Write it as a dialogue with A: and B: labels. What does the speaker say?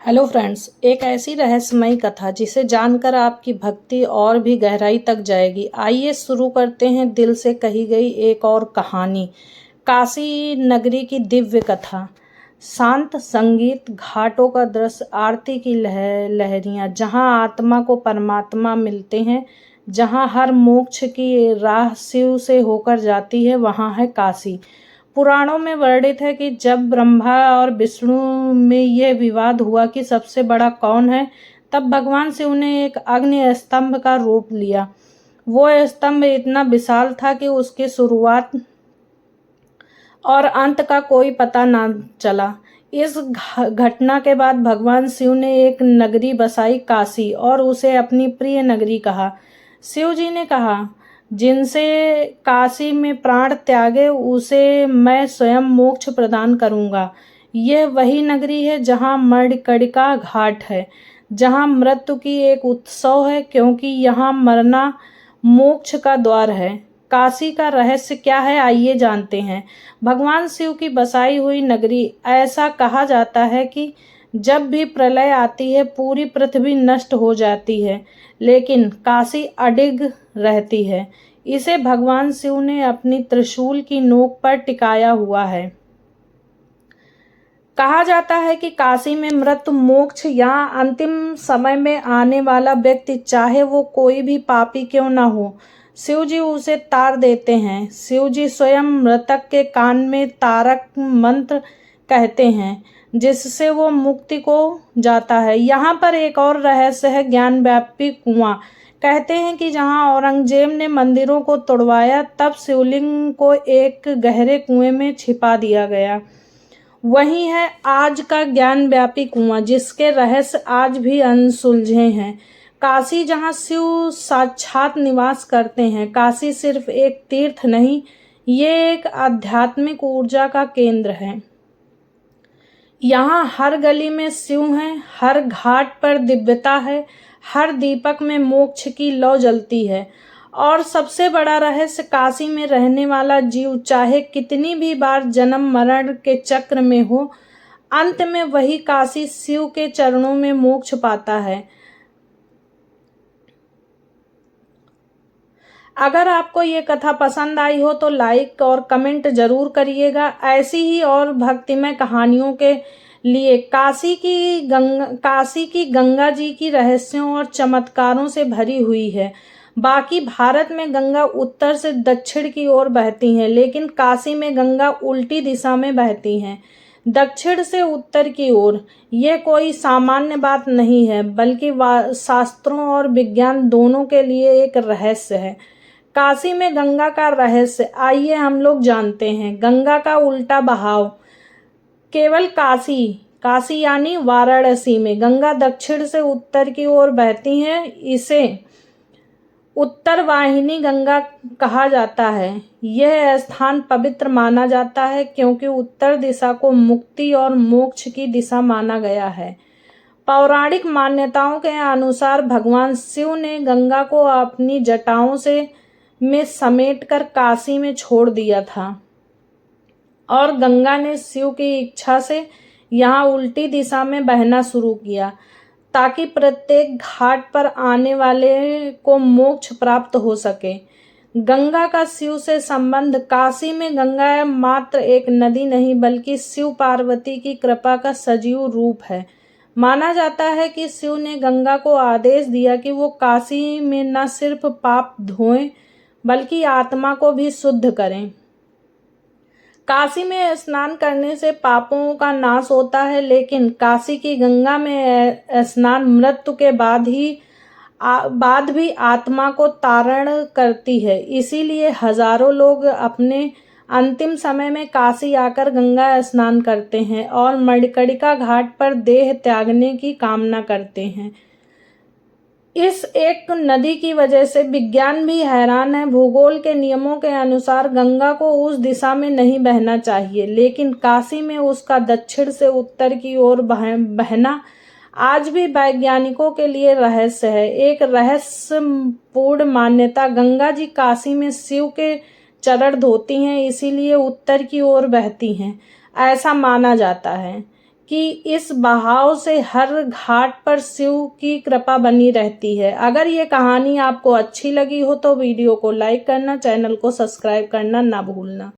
A: Hello friends, एक ऐसी रहस्यमयी कथा जिसे जानकर आपकी भक्ति और भी गहराई तक जाएगी। आइए शुरू करते हैं दिल से कही गई एक और कहानी। काशी नगरी की दिव्य कथा। शांत संगीत, घाटों का दृश्य, आरती की लहरियां, जहां आत्मा को परमात्मा मिलते हैं, जहां हर मोक्ष की राह शिव से होकर जाती है, वहां है काशी। पुराणों में वर्णित है कि जब ब्रह्मा और विष्णु में यह विवाद हुआ कि सबसे बड़ा कौन है, तब भगवान शिव ने एक अग्नि स्तंभ का रूप लिया। वो स्तंभ इतना विशाल था कि उसकी शुरुआत और अंत का कोई पता ना चला। इस घटना के बाद भगवान शिव ने एक नगरी बसाई, काशी, और उसे अपनी प्रिय नगरी कहा। शिव जी ने कहा, जिनसे काशी में प्राण त्यागे उसे मैं स्वयं मोक्ष प्रदान करूंगा। यह वही नगरी है जहां मणिकर्णिका घाट है, जहां मृत्यु की एक उत्सव है, क्योंकि यहाँ मरना मोक्ष का द्वार है। काशी का रहस्य क्या है, आइए जानते हैं। भगवान शिव की बसाई हुई नगरी। ऐसा कहा जाता है कि जब भी प्रलय आती है पूरी पृथ्वी नष्ट हो जाती है, लेकिन काशी अडिग रहती है। इसे भगवान शिव ने अपनी त्रिशूल की नोक पर टिकाया हुआ है। कहा जाता है कि काशी में मृत्यु, मोक्ष या अंतिम समय में आने वाला व्यक्ति, चाहे वो कोई भी पापी क्यों न हो, शिव जी उसे तार देते हैं। शिव जी स्वयं मृतक के कान में तारक मंत्र कहते हैं, जिससे वो मुक्ति को जाता है। यहाँ पर एक और रहस्य है, ज्ञानव्यापी कुआं। कहते हैं कि जहाँ औरंगजेब ने मंदिरों को तोड़वाया, तब शिवलिंग को एक गहरे कुएं में छिपा दिया गया। वही है आज का ज्ञानव्यापी कुआं, जिसके रहस्य आज भी अनसुलझे हैं। काशी, जहाँ शिव साक्षात निवास करते हैं। काशी सिर्फ एक तीर्थ नहीं, ये एक आध्यात्मिक ऊर्जा का केंद्र है। यहाँ हर गली में शिव हैं, हर घाट पर दिव्यता है, हर दीपक में मोक्ष की लौ जलती है। और सबसे बड़ा रहस्य, काशी में रहने वाला जीव चाहे कितनी भी बार जन्म मरण के चक्र में हो, अंत में वही काशी शिव के चरणों में मोक्ष पाता है। अगर आपको ये कथा पसंद आई हो तो लाइक और कमेंट जरूर करिएगा। ऐसी ही और भक्तिमय कहानियों के लिए काशी की गंगा जी की रहस्यों और चमत्कारों से भरी हुई है। बाकी भारत में गंगा उत्तर से दक्षिण की ओर बहती हैं, लेकिन काशी में गंगा उल्टी दिशा में बहती हैं, दक्षिण से उत्तर की ओर। यह कोई सामान्य बात नहीं है, बल्कि शास्त्रों और विज्ञान दोनों के लिए एक रहस्य है। काशी में गंगा का रहस्य आइए हम लोग जानते हैं। गंगा का उल्टा बहाव। केवल काशी यानी वाराणसी में गंगा दक्षिण से उत्तर की ओर बहती हैं। इसे उत्तर वाहिनी गंगा कहा जाता है। यह स्थान पवित्र माना जाता है, क्योंकि उत्तर दिशा को मुक्ति और मोक्ष की दिशा माना गया है। पौराणिक मान्यताओं के अनुसार भगवान शिव ने गंगा को अपनी जटाओं में समेटकर काशी में छोड़ दिया था, और गंगा ने शिव की इच्छा से यहाँ उल्टी दिशा में बहना शुरू किया, ताकि प्रत्येक घाट पर आने वाले को मोक्ष प्राप्त हो सके। गंगा का शिव से संबंध। काशी में गंगा मात्र एक नदी नहीं, बल्कि शिव पार्वती की कृपा का सजीव रूप है। माना जाता है कि शिव ने गंगा को आदेश दिया कि वो काशी में न सिर्फ पाप धोएं, बल्कि आत्मा को भी शुद्ध करें। काशी में स्नान करने से पापों का नाश होता है, लेकिन काशी की गंगा में स्नान मृत्यु के बाद भी आत्मा को तारण करती है। इसीलिए हजारों लोग अपने अंतिम समय में काशी आकर गंगा स्नान करते हैं और मणिकर्णिका घाट पर देह त्यागने की कामना करते हैं। इस एक नदी की वजह से विज्ञान भी हैरान है। भूगोल के नियमों के अनुसार गंगा को उस दिशा में नहीं बहना चाहिए, लेकिन काशी में उसका दक्षिण से उत्तर की ओर बहना आज भी वैज्ञानिकों के लिए रहस्य है। एक रहस्यपूर्ण मान्यता, गंगा जी काशी में शिव के चरण धोती हैं, इसीलिए उत्तर की ओर बहती हैं। ऐसा माना जाता है कि इस बहाव से हर घाट पर शिव की कृपा बनी रहती है। अगर ये कहानी आपको अच्छी लगी हो तो वीडियो को लाइक करना, चैनल को सब्सक्राइब करना ना भूलना।